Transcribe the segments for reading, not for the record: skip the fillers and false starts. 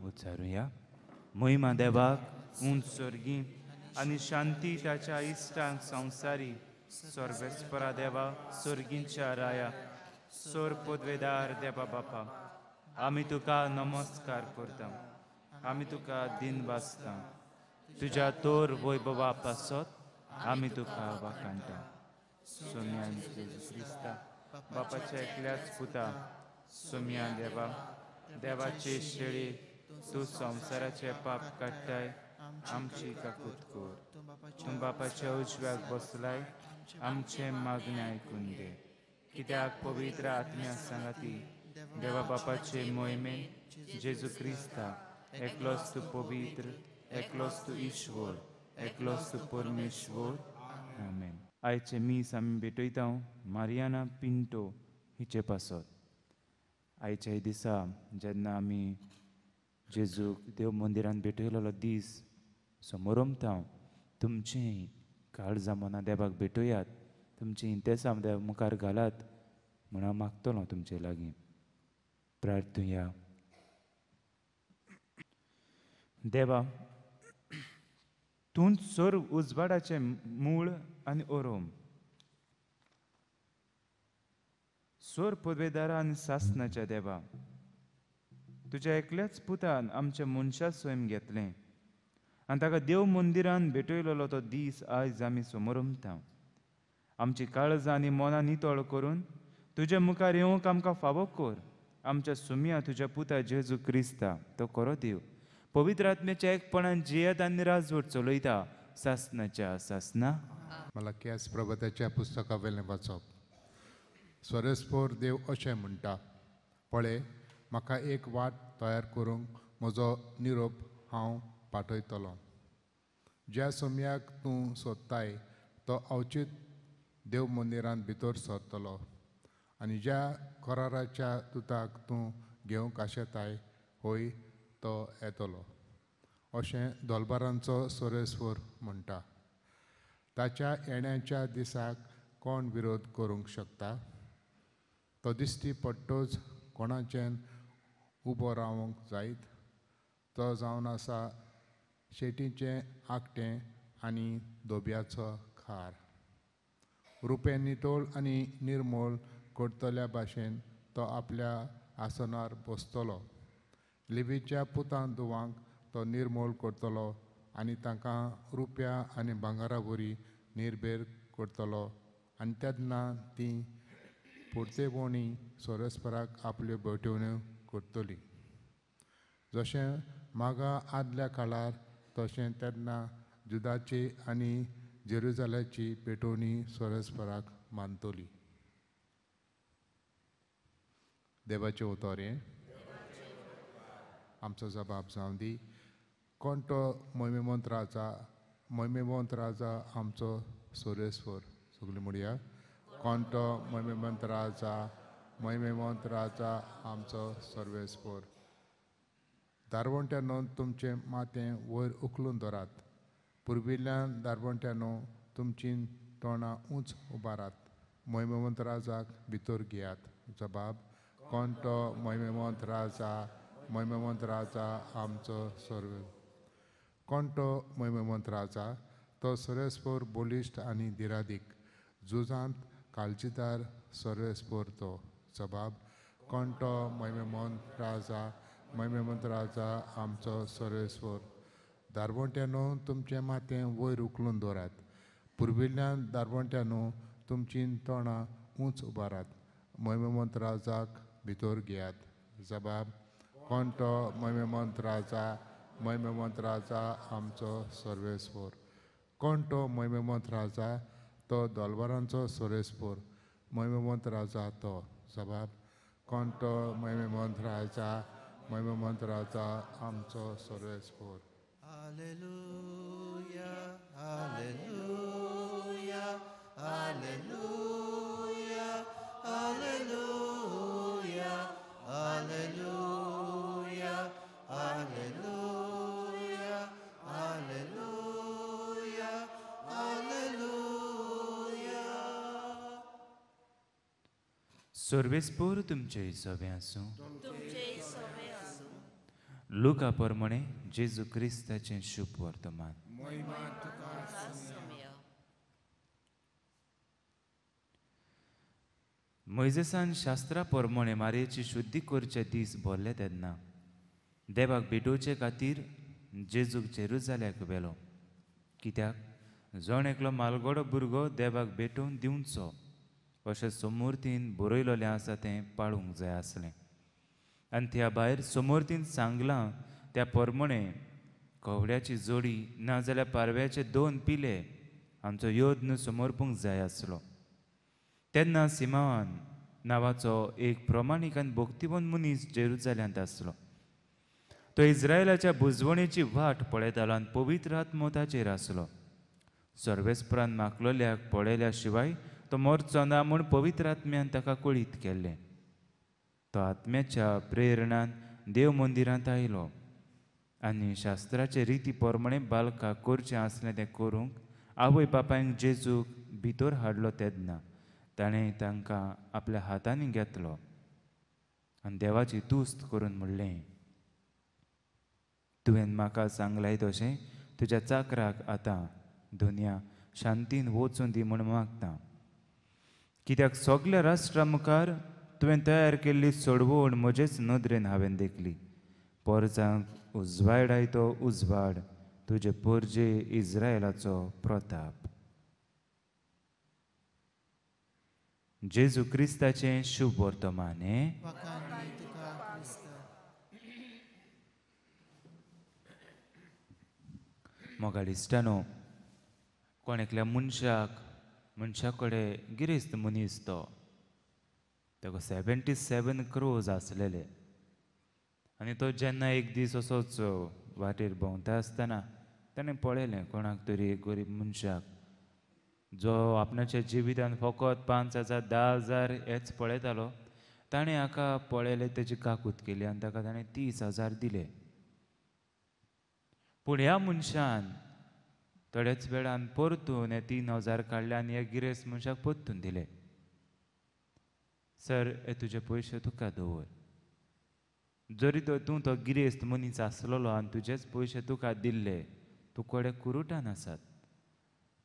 उच्चारुया. महिमा देवाक उंच स्वर्गी आनी शांती ताच्या इश्टांक संवसारी. सर्वेस्परा देवा स्वर्गींच्या राया, सोर पदवेदार देवा बापा, आमी तुका नमस्कार करता. आमी तुका दिन वाचता. तुज्या तोर वैभवा पासत आमी तुका वाखाणटा. सोम्यान जेजू क्रिस्ता, बापाच्या एकल्याच पुता, सोम्या देवा, देवाचे शेळी, तूं संवसाराचे पाप काडटाय, आमची काकूट कर. तूं बापाच्या उजव्याक बसलाय, आमचे मागणे आयकून घे. कित्याक पवित्र आत्म्या सांगाती देवा बापाचे मोहिमेन जेजू क्रिस्ता, एकलोच तूं पवित्र, एकलोच तूं ईश्वर, एकलोच तूं परमेश्वर. आमेन. आयचे मीस आमी भेटयता मारियाना पिंटो हिचे पासत. आयच्या दिसा जेन्ना आमी जेजूक देव मंदिरान भेटयलेलो दीस समोरमता, तुमचें काळजां मना देवाक भेटयात, तुमची इंतेसां देव मुखार घालात म्हूण हांव मागतलों तुमचे लागीं. प्रार्थुया. देवा, तूं सोर उजवाडाचे मूळ आनी ओरोम, सोर पदवेदारा आनी सासणाच्या देवा, तुज्या एकल्याच पुतान आमच्या मनशा स्वयं घेतलें आनी ताका देव मंदिरान भेटयलेलो तो दीस आयज आमी समोरमता. आमची काळजां आनी मनां नितळ करून तुज्या मुखार येवंक आमकां फावो कर. आमच्या सुम्या तुज्या पुता जेजू क्रिस्ता, तो खरो देव, पवित्र आत्म्याच्या एकपणान जियेत आनी राजवट चलयता सासणाच्या सासना. मलाकियास प्रभताच्या पुस्तका वेलें वाचप. स्वरस्पोर देव अशें म्हणटा, पळय, म्हाका एक वाट तयार करूंक म्हजो निरोप हांव पाठयतलों. ज्या सोम्याक तूं सोदताय तो अवचीत देव मंदिरांत भितर सरतलो आनी ज्या कराराच्या दुताक तूं घेवंक आशेताय होय तो येतलो, अशें दोलबारांचो सोरेस्वर म्हणटा. ताच्या येण्याच्या दिसाक कोण विरोध करूंक शकता? तो दिश्टी पडटोच कोणाचें उबो रावंक जायत. तो जावन आसा शेटीचें आकटें आनी धोब्याचो खार. रुपें नितोळ आनी निर्मोळ करतल्या भाशेन तो आपल्या आसनार बसतलो. लिवीच्या पुतां धुवांक तो निर्मोळ करतलो आनी तांकां रुप्या आनी भांगारा वरी निर्भेर करतलो. आनी तेन्ना तीं पुर्तेवणी सोरेस्पराक आपल्यो भेटवण्यो करतलीं. जशें मागा आदल्या काळार तशें तेन्ना जुदाची आनी जेरुजाल्याची भेटवणी सोरेस्पराक मानतली. देवाचें उतोरें. आमचो जबाब जावं दी. कोण तो मोहिमेवंत राजा आमचो सोरेस्वर. सगळीं म्हणया, कोण तो मोहिमेवंत राजा आमचो सर्वेस्वर. दारवंट्यानो तुमचें माथें वयर उखलून दवरात. पुर्विल्ल्यान दारवंट्यानो तुमचीं तोंडां उंच उबारात. मोहिमेवंत राजाक भितर घेयात. जबाब. कोण तो मोहिमेवंत राजा आमचो सर्वे. कोण तो मोहिमेवंत राजा? तो सोरेस्पोर बोलिश्ट आनी धिरादीक, झुजांत काळजीदार सोरेस्पोर तो. जबाब. कोण तो मोहिमेवंत राजा आमचो सोरेस्पोर. दारवंट्यानो तुमचें माथें वयर उखलून दवरात. पुर्विल्ल्यान दारवंट्यानो तुमचीं तोंडां उंच उबारात. मोहिमेवंत राजाक भितर घेयात. जबाब. कोण तो मोहिमेवंत राजा आमचो सर्वेस्पोर. कोण तो मोहिमेवंत राजा? तो दोलबारांचो सोरेस्पोर. मोहिमेवंत राजा तो. जबाब. कोण तो मोहिमेवंत राजा आमचो सर्वेस्पोर. Hallelujah, hallelujah, hallelujah, hallelujah, hallelujah, hallelujah, hallelujah, hallelujah. सर्वेस्पोर तुमचे हिशोबे आसूं. लुका प्रमाणे जेजू क्रिस्ताचें शुभ वर्तमान. मोइजेसान शास्त्रा प्रमाणे मारयेची शुद्धी करचे दीस भरले तेन्ना देवाक भेटोवचे खातीर जेजूक जेरुजाल्याक वेलो. कित्याक जण एकलो मालगडो भुरगो देवाक भेटोवन दिवचो अशें समोर्तीन बरयलोलें आसा तें पाळूंक जाय आसलें. आनी त्या भायर समोर्तीन सांगलां त्या प्रमाणे कवड्याची जोडी नाजाल्यार पारव्याचे 2 पिले आमचो योद्न समोरपूंक जाय आसलो. तेन्ना सिमोन नांवाचो एक प्रमाणीक आनी भक्तिवन मनीस जेरुजाल्यांत आसलो. तो इस्रायलाच्या बुजवणेची वाट पळयतालो आनी पवित्र आत्मो ताचेर आसलो. सर्वेस्परान मागलोल्याक पळयल्या शिवाय तो मरचो ना म्हूण पवित्र आत्म्यान ताका कळीत केल्लें. तो आत्म्याच्या प्रेरणान देव मंदिरांत आयलो आनी शास्त्राचे रिती प्रमाणे बालकाक करचें आसलें तें करूंक आवय बापायक जेजूक भितर हाडलो तेन्ना ताणें तांकां आपल्या हातांनी घेतलो आनी देवाची तुस्त करून म्हणलें, तुवें म्हाका सांगलाय तशें तुज्या चाकराक आतां दुनिया शांतीन वचून दी म्हूण मागता. कित्याक सगल्या राष्ट्रां मुखार तुवें तयार केल्ली चडवण म्हजेच नदरेन हांवें देखली. परजांक उजवाडाय तो उजवाड तुजे परजे इस्रायलाचो प्रताप. जेजू क्रिस्ताचें शुभ वर्तमान. मोगाडिस्टानो, कोण एकल्या मनशा कडेन गिरेस्त मनीस तो ताका 77 crores आसलेले आनी तो जेन्ना एक दीस असोच वाटेर भोंवता आसतना ताणें पळयलें कोणाक तरी एक गरीब मनशाक जो आपणाच्या जिवितान फकत 5,000 10,000 हेच पळयतालो. ताणें हाका पळयलें, तेजी काकूत केली आनी ताका ताणें 30,000 दिले. पूण ह्या मनशान थोड्याच वेळान परतून हे 3,000 काडले आनी ह्या गिरेस्त मनशाक परतून दिले. सर, हे तुजे पयशे तुका दवर. जरी तूं तो गिरेस्त मनीस आसलोलो आनी तुजेच पयशे तुका दिल्ले, तूं कोडे कुरुटान आसात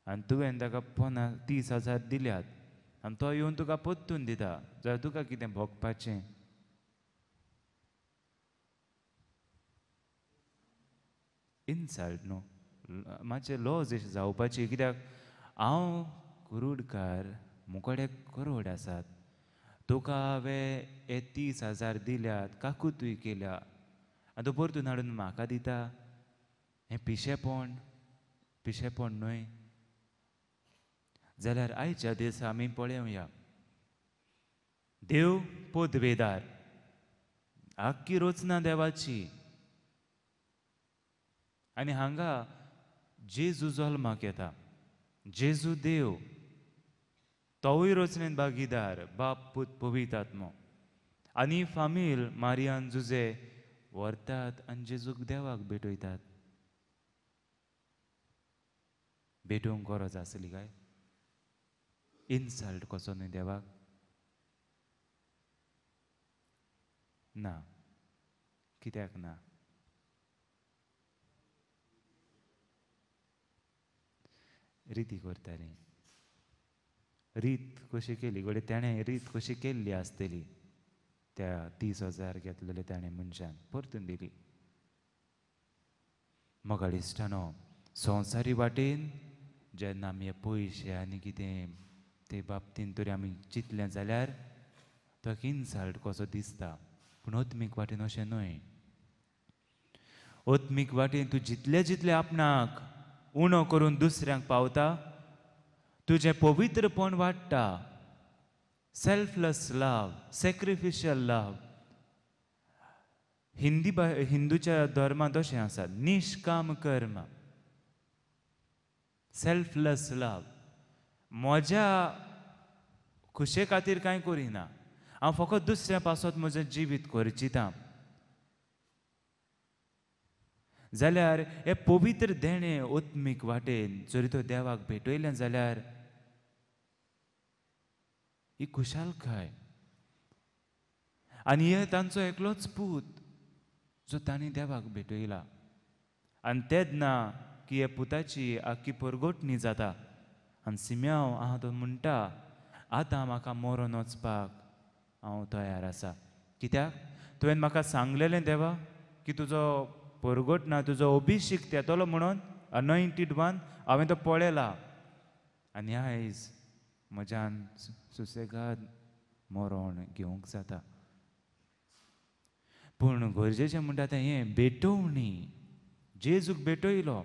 आनी तुवें ताका 30,000 दिल्यात आनी तो येवन तुका परतून दिता जाल्यार तुका कितें भोगपाचें? इन्सल्ट न्हू, मातशें लॉज जावपाची. कित्याक हांव कुरुडकार, मुकोडे करोड आसात, तुका हांवें हे 30,000 दिल्यात, काकूतूय केल्या आनी तूं परतून हाडून म्हाका दिता? हें पिशेपण न्हय. जाल्यार आयच्या दिसा आमी पळोवया, देव पदवेदार, आख्खी रचना देवाची. आनी हांगा जेजू जल्माक येता. जेजू देव, तोवूय रचनेन भागीदार, बाप पूत पवित्र आत्मो. आनी फामील मारियान जुजे व्हरतात आनी जेजूक देवाक भेटयतात. भेटोवंक गरज आसली काय? इन्सल्ट कसो न्हय देवाक? ना. कित्याक ना? रिती करताली. रीत कशी केली गडे ताणें? रीत कशी केल्ली आसतली? त्या 30,000 घेतलेले ताणें मनशान परतून दिली. मोगाडिस्टानो, संवसारी वाटेन जेन्ना आमी हे पयशे आनी कितें ते बाबतीन तरी आमी चिंतलें जाल्यार तो इन्सल्ट कसो दिसता. पूण आत्मीक वाटेन अशें न्हय. आत्मीक वाटेन तूं जितले आपणाक उणो करून दुसऱ्यांक पावता, तुजें पवित्रपण वाडटा. सेल्फलेस लव, सॅक्रिफिशियल लव. हिंदूच्या धर्मांत अशें आसा, निश्काम कर्म, सेल्फलेस लव. म्हज्या खुशे खातीर कांय करिना, हांव फकत दुसऱ्या पासत म्हजें जिवीत करचिता. जाल्यार हे पवित्र देणें आत्मीक वाटेन जरी तो देवाक भेटयलें जाल्यार ही खुशालकाय. आनी हे तांचो एकलोच पूत जो तांणी देवाक भेटयला आनी तेच ना की हे पुताची आख्खी परगोटणी जाता आनी सिम्याव हांव तो म्हणटा आतां म्हाका मरून वचपाक हांव तयार आसा कित्याक तुवें म्हाका सांगलेलें देवा की तुजो परगोटणा तुजो अभिषेक येतलो म्हणून अनॉयंटीड वन हांवें तो पळयला आनी आयज म्हज्यान सुसेगाद मरण घेवंक जाता पूण गरजेचें म्हणटा तें हें भेटोवणी जेजूक भेटयलो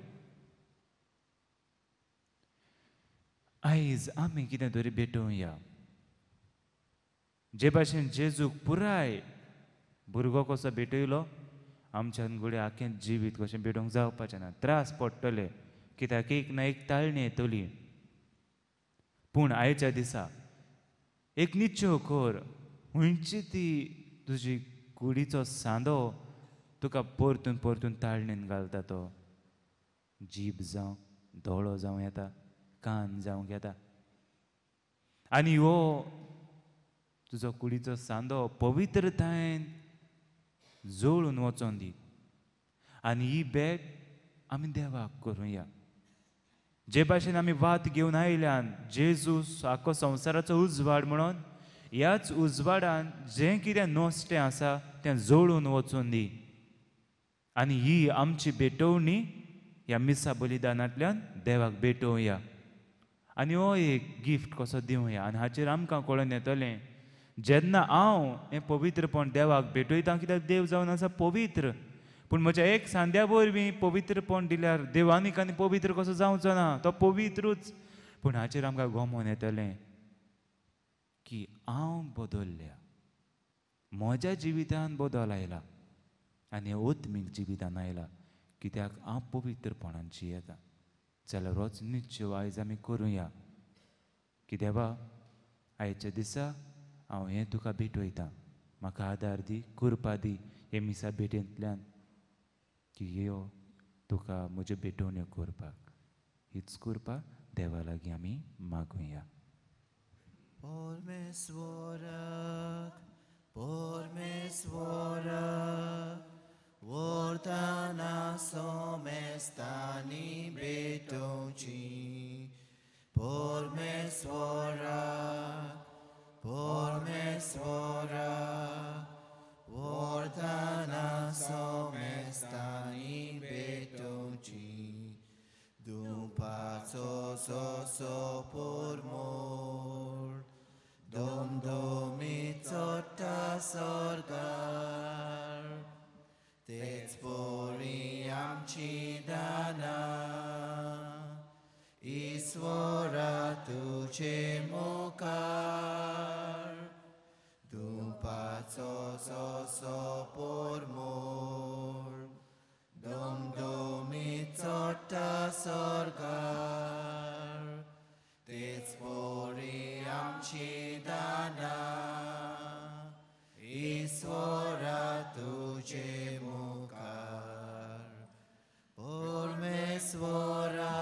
आयज आमी कितें तरी भेटोवया जे भाशेन जेजूक पुराय भुरगो कसो भेटयलो आमच्यान घोडे आख्खें जिवीत कशें भेटोवंक जावपाचें ना त्रास पडटले कित्याक एक ना एक ताळणी येतली पूण आयच्या दिसा एक निश्चय कर खंयची ती तुजी कुडीचो सांदो तुका परतून परतून ताळणेन घालता तो जीब जावं दोळो जावं येता कान जावंक येता आनी हो तुजो कुडीचो सांदो पवित्रतायेन जोळून वचोन दी आनी ही भेट आमी देवाक करुया जे भाशेन आमी वात घेवन आयल्यान जेजूस आख्खो संवसाराचो उजवाड म्हणून ह्याच उजवाडान जें कितें नोस्तें आसा तें जोळून वचून दी आनी ही आमची भेटोवणी ह्या मिसा बलिदानांतल्यान देवाक भेटोवया आनी हो एक गिफ्ट कसो दिवया आनी हाचेर आमकां कळून येतलें जेन्ना हांव हें पवित्रपण देवाक भेटयता कित्याक देव जावन आसा पवित्र पूण म्हज्या एक सांद्या वरवीं पवित्रपण दिल्यार देव आनीक आनी पवित्र कसो जावचो ना तो पवित्रूच पूण हाचेर आमकां गोमोन येतलें की हांव बदल्ल्या म्हज्या जिवितान बदल आयला आनी ओत्मीक जिवितान आयला कित्याक हांव पवित्रपणान जियेता जाल्यार होच निश्चय आयज आमी करुया की देवा आयच्या दिसा हांव हें तुका भेटयतां म्हाका आदार दी कृपा दी हे मिसा भेटेंतल्यान की यो तुका म्हज्यो भेटोवण्यो करपाक हीच कृपा देवा लागीं आमी मागुया Vortana somestani betonci por me svora Vortana somestani betonci Dum paso so por mor Dom domitzota sorgar Tec sporiam cidana Isvora tu ce mocar Dum paso so por mor Dom domitzota sorgar Tec sporiam cidana Isvora tu ce mocar Por me svora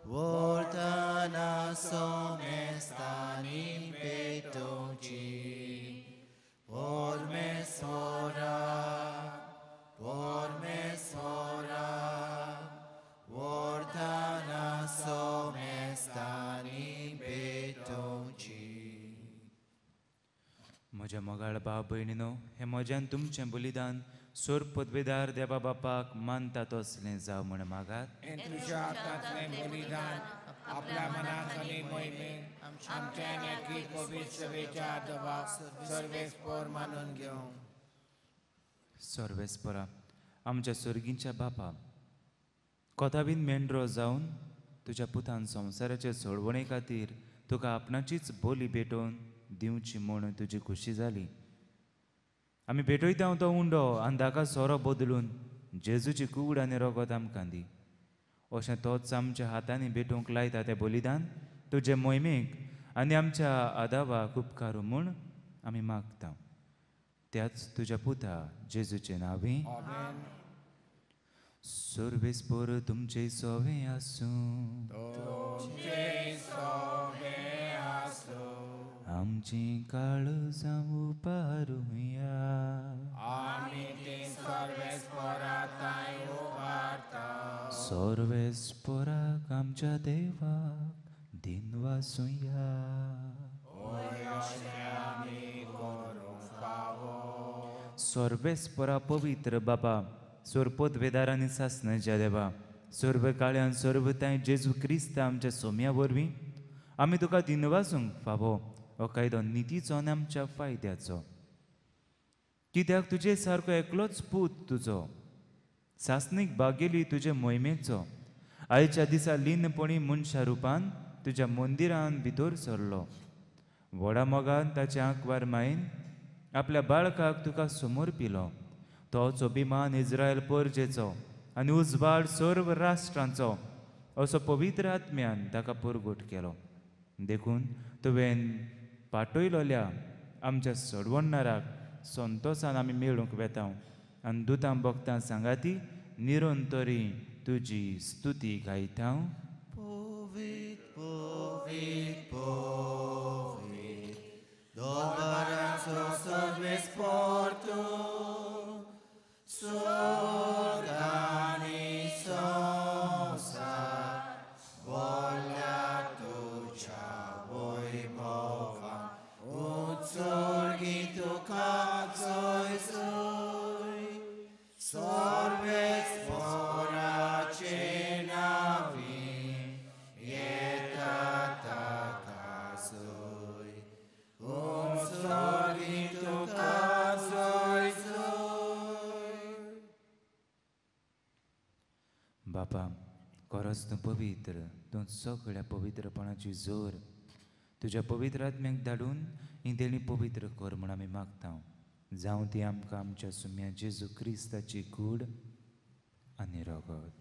Vortana somestani betonci Por me svora Vortana somestani betonci म्हज्या मोगाळ भाव भयणीनो हें म्हज्यान तुमचें बलिदान सोर पदवेदार देवा बापाक मानता तसलें जावं म्हण मागात हे तुझ्या हातांतलें बलिदान आपल्या मनात आनी मोहिमेन आमच्या नेकी पवित्र सभेच्या आदवाक सर्वेस्पर मानून घेवंक सर्वेस्परा आमच्या सर्गींच्या बापा कोताबीन मेंढरो जावन तुज्या पुतान संवसाराचे सोडवणे खातीर तुका आपणाचीच बोली भेटोवन दिवची म्हूण तुजी खुशी जाली आमी भेटयता तो उंडो आनी ताका सोरो बदलून जेजूची कूड आनी रगत आमकां दी अशें तोच आमच्या हातांनी भेटोवंक लायता तें बलिदान तुजे मोहिमेक आनी आमच्या आदावाक उपकारू म्हूण आमी मागता त्याच तुज्या पुता जेजूचे नांवी सर्वेस्पर तुमचे सोवे आसूं आमची काळजां उबारुया. आमी ते सर्वेस्पराताय उबारता. सर्वेस्पराक आमच्या देवाक दिनवासुया. सर्वेस्परा पवित्र बाबा, सोरपोत वेदारांनी सासणाच्या देवा, सर्व काळ्यान सर्वताय जेजू क्रिस्त आमच्या सोम्या वरवीं आमी तुका दिनवासूंक फावो हो कायदो नितीचो आनी आमच्या फायद्याचो. कित्याक तुजे सारको एकलोच पूत तुजो सासणीक बागेली तुजे मोहिमेचो आयच्या दिसा लीनपणी मनशा रुपान तुज्या मंदिरान भितर सरलो. व्हडा मोगान ताच्या आंकवार मायेन आपल्या बाळकाक तुका समोर पिलो. तोच अभिमान इज्रायल परजेचो आनी उजवाड सर्व राष्ट्रांचो असो पवित्र आत्म्यान ताका पुरगूट केलो. देखून तुवें पाटयलोल्या आमच्या सडवणनाराक संतोशान आमी मेळूंक वेता आनी दुतां भक्तां सांगाती निरंतरी तुजी स्तुती गायता. Povit, povit, povit, Domnul servis portu, sordani sosa, volia tucia voi mova, utsorgitu capsoi sui, sorves fora cenavi, ietata casui, sorgitu capsoi sui. बापा, खरोच तूं पवित्र, तूं सगळ्या पवित्रपणाची जोर तुज्या पवित्र आत्म्याक धाडून ही देणी पवित्र कर म्हूण आमी मागता. जावं ती आमकां आमच्या सुम्या जेजू क्रिस्ताची कूड आनी रगत.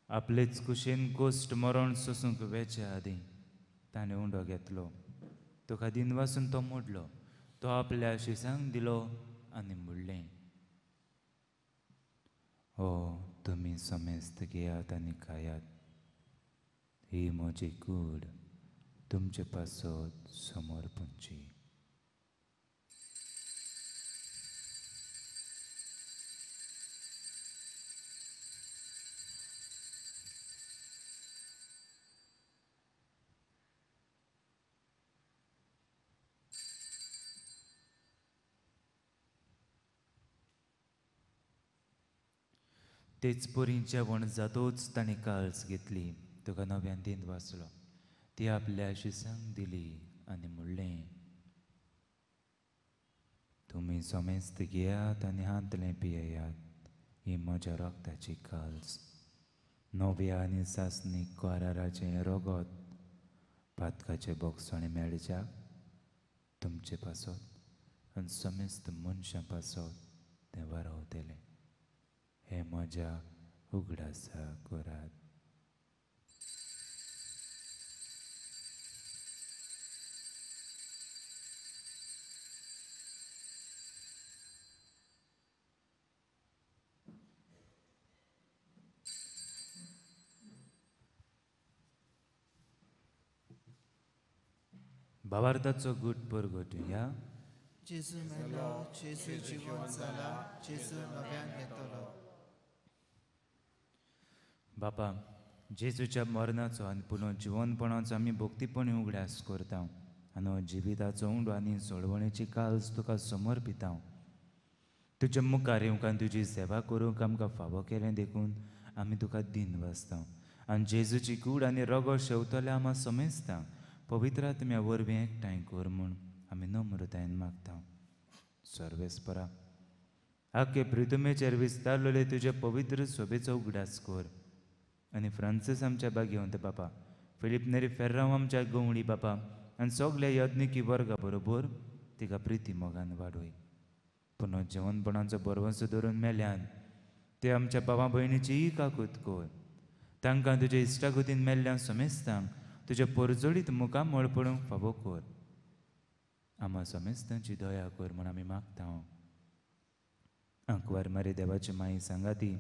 आपलेच कुशेन कोश्ट मरण सोसूंक वेच्या आदीं ताणें उंडो घेतलो. तुका दिनवासून तो मोडलो. तो आपल्या शिसांक दिलो आनी म्हणलें, हो तुमी समेस्त घेयात आनी खायात. ही म्हजी कूड तुमचे पासत समर्पणची. तेच परी जेवण जातोच ताणें काळज घेतली. तुका नव्यान दिन वाचलो. ती आपल्या शिसांक दिली आनी म्हणलें, तुमी समेस्त घेयात आनी हांतलें पियेयात. ही म्हज्या रगताची काळज, नव्या आनी सासणीक कराराचें रगत पातकाचे बोगसणे मेळच्याक तुमचे पासत आनी समेस्त मनशां पासत तें वारवतलें. हे म्हज्या उगडासा करात. भावार्थाचो गुट परगटुया. Jesu मेलो, Jesu जिवंत जाला, Jesu नव्यान येतलो. बापा, जेजूच्या मरणाचो आनी पुनर्जिवनपणाचो आमी भक्तीपणी उगड्यास करता आनी हो जिविताचो उंडो आनी सोडवणेची काळज तुका समर्पिता. तुज्या मुखार येवंक आनी तुजी सेवा करूंक आमकां फावो केलें देखून आमी तुका दिन वाचता आनी जेजूची कूड आनी रगत शेवतल्या आमी समेस्ता पवित्र आत्म्या वरवीं एकठांय कर म्हूण आमी नम्रतायेन मागता. सर्वेस्परा, आख्खे प्रितुमेचेर विस्तारलेले तुजे पवित्र सोबेचो उगडास कर आनी फ्रांसीस आमच्या भाग्यवंत बापा, फिलीप नेरी फेर्रांव आमच्या गवळी बापा आनी सगल्या यत्निकी वर्गा बरोबर तिका प्रिती मोगान वाडोय. पुनर्जेवणपणाचो बरवंसो धरून मेल्यान ते आमच्या भावा भयणीची काकूत कर. तांकां तुज्या इश्टागतीन मेल्ल्या समेस्तांक तुज्या परजोडीत मुखार मळपडूंक फावो कर. आम्हा समेस्तांची दया कर म्हूण आमी मागता. आंकवार मारी देवाची माई सांगाती,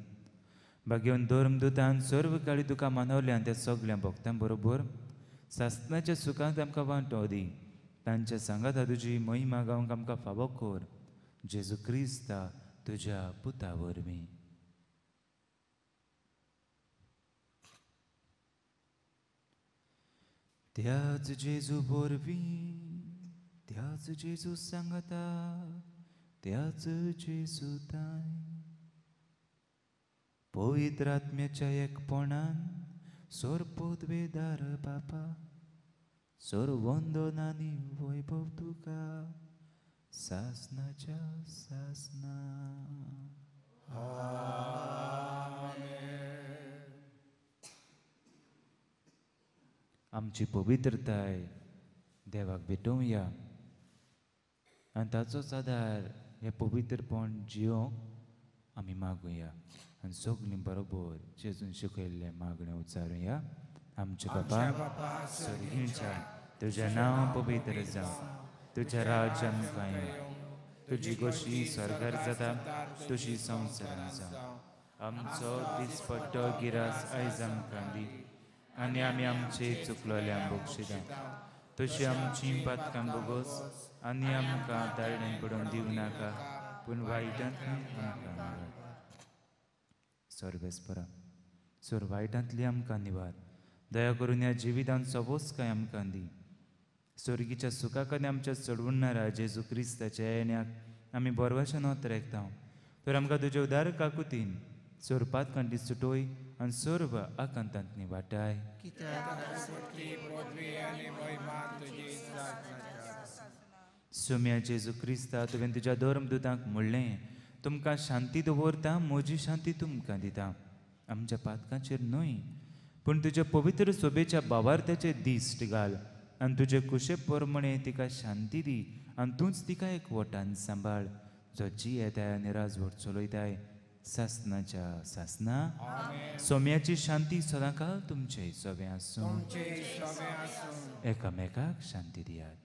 घेवन धर्मदुतान सर्व काळी तुका मानवले आनी त्या सगळ्या भक्तां बरोबर सासणाच्या सुखांत आमकां वांटो दी. तांच्या सांगात तुजी महिमा गावंक आमकां फावो कर. जेजू क्रिस्ता तुज्या पुता वरवीं. त्याच जेजू वरवीं, त्याच जेजू सांगता, त्याच जेजू ताय पवित्र आत्म्याच्या एकपणान सोरपोदवेदार बापा सोरवंदनानी वैभव तुका सासनाच्या सासना. आमची पवित्रताय देवाक भेटोवया आनी ताचोच आदार हे पवित्रपण जियोंक आमी मागुया आनी सगळीं बरोबर जेजून शिकयल्ले मागणें उच्चारुया. आमचे बापा स्वर्गीच्या तुजें नांव पवित्र जावं, तुजें राज्य आमकां येवं, तुजी गोशी स्वर्गार जाता तशी संवसारांत जावं. आमचो दिसपट्टो गिरास आयज आमकां दी आनी आमी आमचे चुकलोल्यांक बक्षिता तशी आमची पातकां बोगोस आनी आमकां दायडेन पडून दिवं नाका पूण वायटांतल्यान आमकां निवार. सर्वेस्परा सोर वायटांतली आमकां निवार. दया करून ह्या जिवितांत सबोस काय आमकां दी. स्वर्गीच्या सुखाक आनी आमच्या चडवणारा जेजू क्रिस्ताच्या येण्याक आमी बोरवाशेन वत रेखतांव. तर आमकां तुज्या उदार काकुतीन सोर पातकांतली सुटोय आनी सर्व आकांतांतली वाटाय. सुम्या जेजू क्रिस्ता तुवें तुज्या धर्मदुतांक म्हणलें, तुमकां शांती दवरता, म्हजी शांती तुमकां दिता. आमच्या पातकांचेर न्हय पूण तुज्या पवित्र सोबेच्या भावार्थाचे दिश्ट घाल आनी तुजे कुशे प्रमाणे तिका शांती दी आनी तूंच तिका एकवटान सांबाळ. जो जी येताय आनी राजवट चलयताय सासनाच्या सासना. सोम्याची शांती सदांकाळ तुमचे सोबे आसूं. एकामेकाक शांती दियात.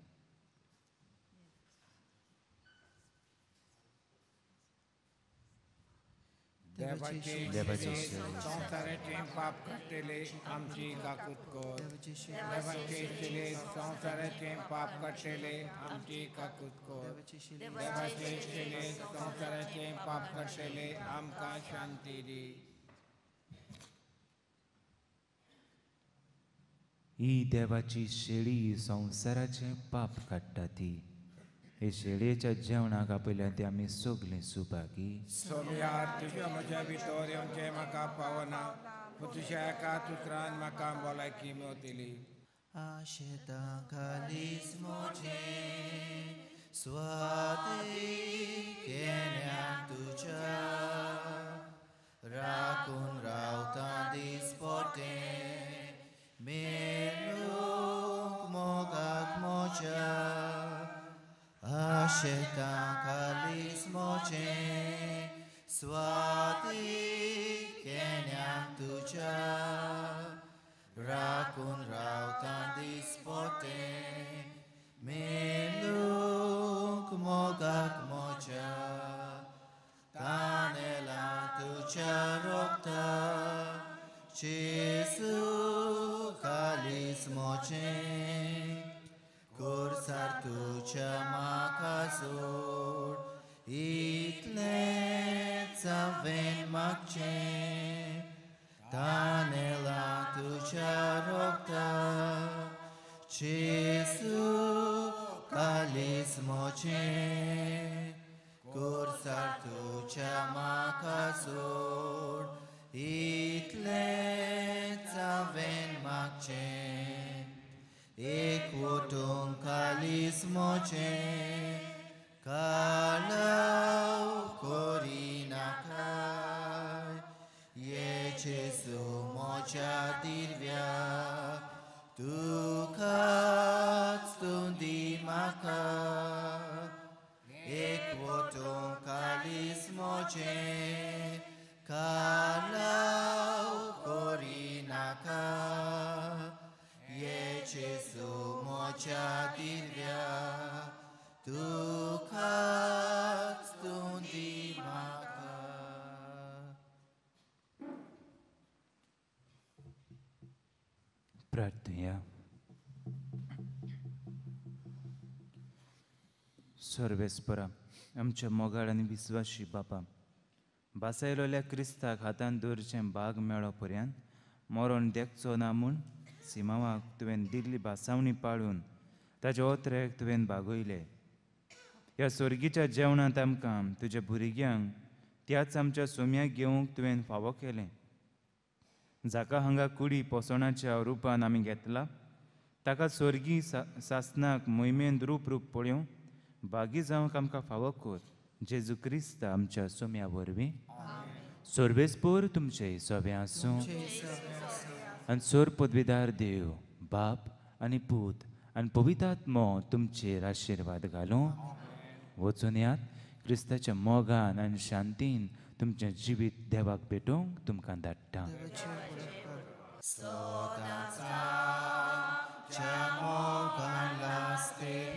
देवाचे संसाराचे पाप काडटले आमची काकूट कर. देवाचे शिले संसाराचे पाप काडटले आमची काकूट कर. देवाचे शिले संसाराचे पाप काडटले आमकां शांती दी. ही देवाची शेळी संवसाराचे पाप काडटा ती. हे शेळयेच्या जेवणाक आपयल्या ते आमी सगळीं सुभागी. सोम्यार तुज्या म्हज्या भितर येवचें म्हाका पावना पूण तुज्या एका उतरान म्हाका भलायकी मेवतली. आशेता कालीस मोचे स्वाती केन्याक तुज्या राखून रावता दिसपटे मेलूक मोगाक मोच्या. आशेता कालीस मोचे स्वाती केन्याक तुज्या राखून रावता दिसपटे मेलूक मोगाक मोच्या. तानेला तुज्या रोगता जेजू कालीस मोचे कोर्सार तुज्या म्हाका सोड. इतलेंच हांवें मागचें तानेला तुज्या रोगता जेजू कालीस मोचे कोर्सार तुज्या म्हाका सोड. इतलेंच हांवें मागचें एकवटून कालीस मोचे कालाव कोरिनाकाय. ये जेजू मोच्या दिव्या तुकाच तूं दी म्हाका. एकवटून कालीस मोचे कालाव कोरिनाका. ये जेजू मोच्या दिव्या तुकाच तूं दी म्हाका. प्रार्थया. सर्वेस्परा आमच्या मोगाळ आनी विस्वाशी बापा, बासायलोल्या क्रिस्ताक हातान दवरचें भाग मेळो पर्यंत मरण देखचो ना म्हूण सिमावाक तुवें दिल्ली बासावणी पाळून ताच्या ओत्रेक तुवें भागयले. ह्या सर्गीच्या जेवणांत आमकां तुज्या भुरग्यांक त्याच आमच्या सोम्याक घेवंक तुवें फावो केलें. जाका हांगा कुडी पोसणाच्या रुपान आमी घेतला, ताका स्वर्गी सासनाक मोहिमेंत रूप पळोवं बागी जावंक आमकां फावो कर. जेजू क्रिस्त आमच्या सोम्या वरवीं. सर्वेस्पोर तुमचे सोबे आसूं आनी सोर पदवीदार देव बाप आनी पूत आनी पवित्रात्मो तुमचेर आशिर्वाद घालूं. वचून यात क्रिस्ताच्या मोगान आनी शांतीन तुमचें जिवीत देवाक भेटोवंक तुमकां धाडटा. Mogan lasting